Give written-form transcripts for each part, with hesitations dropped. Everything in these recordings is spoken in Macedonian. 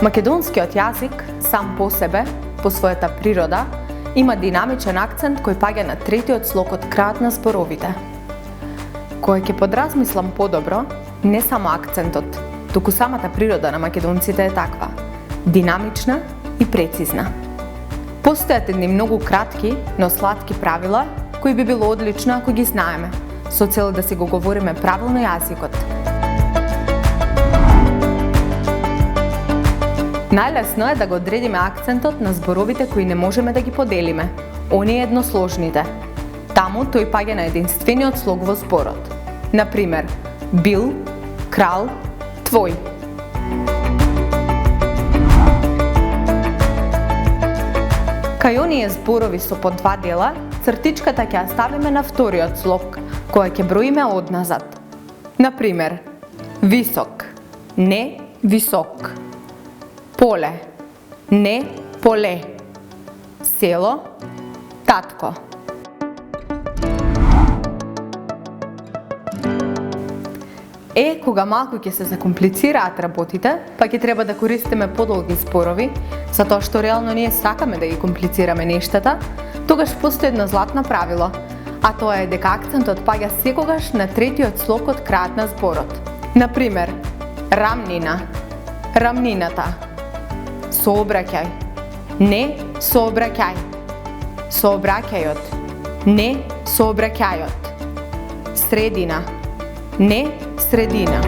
Македонскиот јазик сам по себе, по својата природа, има динамичен акцент кој паѓа на третиот слог од крајот на зборовите. Кога ќе подразмислам подобро, не само акцентот, туку самата природа на македонците е таква, динамична и прецизна. Постојат едни многу кратки, но сладки правила, кои би било одлично ако ги знаеме, со цел да си го говориме правилно јазикот. Најлесно е да го одредиме акцентот на зборовите кои не можеме да ги поделиме, оние едносложните. Таму тој паѓа на единствениот слог во зборот. Например, бил, крал, твој. Кај оние зборови со по два дела, цртичката ќе ја ставиме на вториот слог, која ќе броиме одназад. Например, висок, не висок. Поле, не поле. Село, татко. Кога малку ќе се закомплицираат работите, па ќе треба да користиме подолги зборови, затоа што реално ние сакаме да ги комплицираме нештата, тогаш постои едно златно правило, а тоа е дека акцентот паѓа секогаш на третиот слог од крајот на зборот. Например, рамнина, рамнината. Сообраќај, не сообраќај. Сообраќајот, не сообраќајот. Средина, не средина.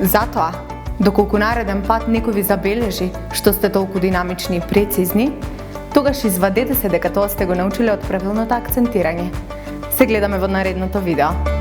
Затоа, доколку нареден пат некој ви забележи што сте толку динамични и прецизни, тогаш извадете се дека тоа сте го научиле од правилното акцентирање. Се гледаме во наредното видео.